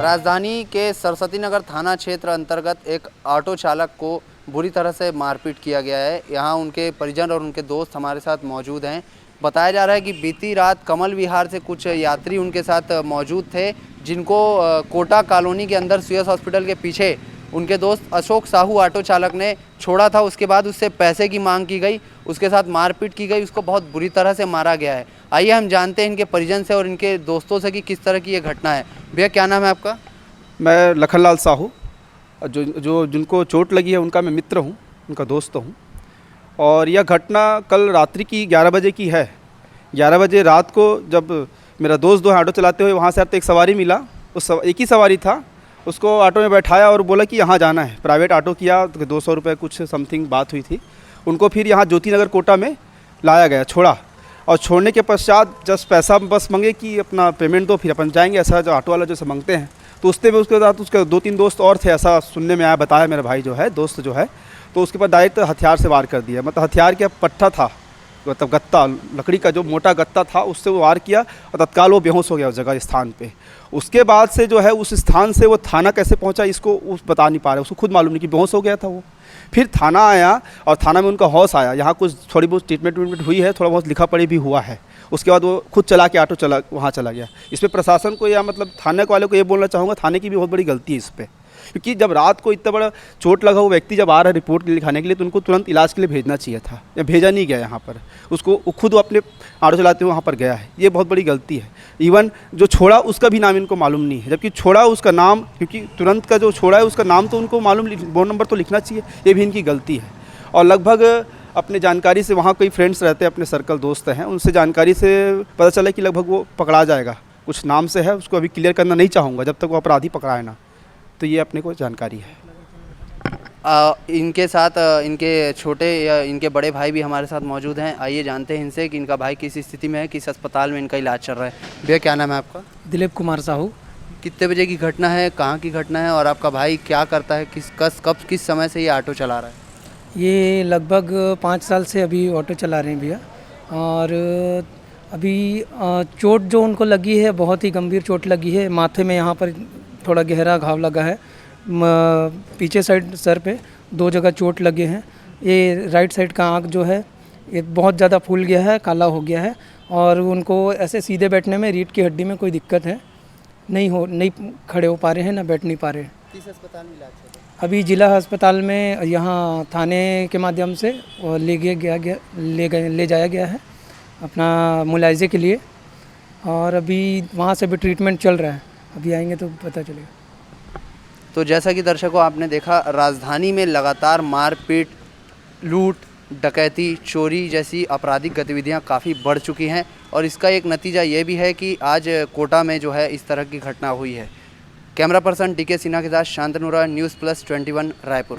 राजधानी के सरस्वती नगर थाना क्षेत्र अंतर्गत एक ऑटो चालक को बुरी तरह से मारपीट किया गया है। यहाँ उनके परिजन और उनके दोस्त हमारे साथ मौजूद हैं। बताया जा रहा है कि बीती रात कमल विहार से कुछ यात्री उनके साथ मौजूद थे, जिनको कोटा कॉलोनी के अंदर सीएस हॉस्पिटल के पीछे उनके दोस्त अशोक साहू ऑटो चालक ने छोड़ा था। उसके बाद उससे पैसे की मांग की गई, उसके साथ मारपीट की गई, उसको बहुत बुरी तरह से मारा गया है। आइए हम जानते हैं इनके परिजन से और इनके दोस्तों से कि किस तरह की ये घटना है। भैया क्या नाम है आपका? मैं लखनलाल साहू, जिनको चोट लगी है उनका मैं मित्र हूँ, उनका दोस्त हूँ। और यह घटना कल रात्रि की 11 बजे की है। 11 बजे रात को जब मेरा दोस्त दो ऑटो चलाते हुए वहाँ से आते एक सवारी मिला, एक ही सवारी था, उसको ऑटो में बैठाया और बोला कि यहाँ जाना है। प्राइवेट ऑटो किया, 200 रुपये कुछ समथिंग बात हुई थी। उनको फिर यहाँ ज्योति नगर कोटा में लाया गया, छोड़ा। और छोड़ने के पश्चात जस्ट पैसा बस मांगे कि अपना पेमेंट दो, फिर अपन जाएंगे, ऐसा जो ऑटो वाला जैसे मांगते हैं। तो उससे भी उसके साथ उसके 2-3 दोस्त और थे, ऐसा सुनने में आया, बताया मेरा भाई जो है, दोस्त जो है। तो उसके बाद डायरेक्ट हथियार से वार कर दिया। मतलब हथियार क्या, पट्टा था, मतलब गत्ता, लकड़ी का जो मोटा गत्ता था, उससे वो वार किया और तत्काल वो बेहोश हो गया उस जगह स्थान पे। उसके बाद से जो है उस स्थान से वो थाना कैसे पहुंचा इसको उस बता नहीं पा रहे, उसको खुद मालूम नहीं कि बेहोश हो गया था वो। फिर थाना आया और थाना में उनका होश आया, यहाँ कुछ थोड़ी बहुत ट्रीटमेंट हुई है, थोड़ा बहुत लिखा पढ़ी भी हुआ है। उसके बाद वो खुद चला के ऑटो वहाँ चला गया। इस पर प्रशासन को या मतलब थाने वाले को ये बोलना चाहूँगा, थाने की भी बहुत बड़ी गलती है इस पर। क्योंकि जब रात को इतना बड़ा चोट लगा हुआ व्यक्ति जब आ रहा है रिपोर्ट लिखाने के लिए, तो उनको तुरंत इलाज के लिए भेजना चाहिए था, या भेजा नहीं गया यहाँ पर। उसको खुद अपने ऑटो चलाते हुए वहाँ पर गया है, ये बहुत बड़ी गलती है। इवन जो छोड़ा उसका भी नाम इनको मालूम नहीं है, जबकि छोड़ा उसका नाम, क्योंकि तुरंत का जो छोड़ा है उसका नाम तो उनको मालूम, बोर्ड नंबर तो लिखना चाहिए, ये भी इनकी गलती है। और लगभग अपने जानकारी से, वहाँ कोई फ्रेंड्स रहते हैं, अपने सर्कल दोस्त हैं, उनसे जानकारी से पता चला कि लगभग वो पकड़ा जाएगा, कुछ नाम से है, उसको अभी क्लियर करना नहीं चाहूँगा जब तक वो अपराधी पकड़ाए ना। तो ये अपने को जानकारी है। इनके साथ इनके छोटे या इनके बड़े भाई भी हमारे साथ मौजूद हैं। आइए जानते हैं इनसे कि इनका भाई किस स्थिति में है, किस अस्पताल में इनका इलाज चल रहा है। भैया क्या नाम है आपका? दिलीप कुमार साहू। कितने बजे की घटना है, कहाँ की घटना है, और आपका भाई क्या करता है, किस समय से ये ऑटो चला रहा है? ये लगभग 5 साल से अभी ऑटो चला रहे हैं भैया। और अभी चोट जो उनको लगी है बहुत ही गंभीर चोट लगी है। माथे में यहाँ पर थोड़ा गहरा घाव लगा है, पीछे साइड सर पे 2 जगह चोट लगे हैं। ये राइट साइड का आँख जो है ये बहुत ज़्यादा फूल गया है, काला हो गया है। और उनको ऐसे सीधे बैठने में रीढ़ की हड्डी में कोई दिक्कत है, नहीं खड़े हो पा रहे हैं, ना बैठ नहीं पा रहे हैं। किस अस्पताल में इलाज चल रहा है? अभी जिला अस्पताल में यहाँ थाने के माध्यम से ले जाया गया है अपना मुलायजे के लिए। और अभी वहाँ से भी ट्रीटमेंट चल रहा है, अभी आएंगे तो पता चलेगा। तो जैसा कि दर्शकों आपने देखा, राजधानी में लगातार मारपीट, लूट, डकैती, चोरी जैसी आपराधिक गतिविधियां काफ़ी बढ़ चुकी हैं, और इसका एक नतीजा ये भी है कि आज कोटा में जो है इस तरह की घटना हुई है। कैमरा पर्सन DK सिन्हा के साथ शांतनुरा, न्यूज़ प्लस 21 रायपुर।